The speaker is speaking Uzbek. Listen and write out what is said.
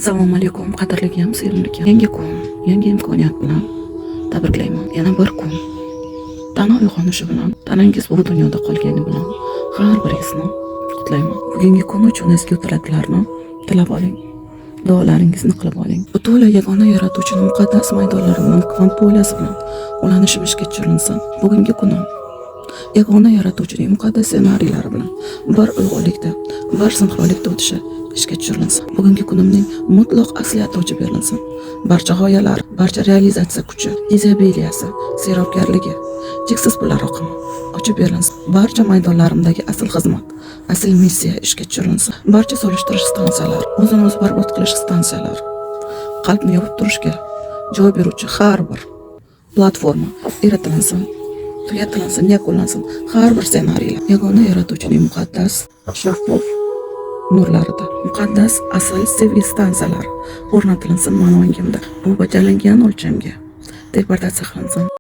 Assalomu alaykum, qadrli sevimlikim. Yangi kun, yangi imkoniyat bilan tabriklayman. Yana bir kun. Tana uyg'onishi bilan, tanangiz bu dunyoda qolgani bilan har biringizni qutlayman. Bugungi kun uchun ezgu tilaklarni tilab oling. Duolaringizni qilib oling. Butunlay yagona yaratuvchining muqaddas maydonlaridan kvant poylasi bilan ulanishimizga tushirinsin. Bugungi kunim yagona yaratuvchining muqaddas ssenariylari bilan bir uyg'unlikda, bir sinxronlikda o'tishi ishga tushirinsin. Bugungi kunimning mutlaq asliyati ochib berilsin. Barcha g'oyalar, barcha realizatsiya kuchi, izobiliyasi, serobgarligi, cheksiz pullar oqimi ochib berilsin. Barcha maydonlarimdagi asl xizmat, asl missiya ishga tushirinsin. Barcha solishtirish stansiyalar, o'zini o'zi barbod qilish stansiyalar, qalbni yopib turishga joy beruvchi har bir platforma yaratilinsin, tugatilsin, yakunlansin. Har bir ssenariylar yagona yaratuvchining muqaddas shaffof nurlarida, muqaddas asl sevgi stansiyalari o'rnatilinsin. Mano o'ngimda bu bajarilgan o'lchamga deportatsiya qilinsin.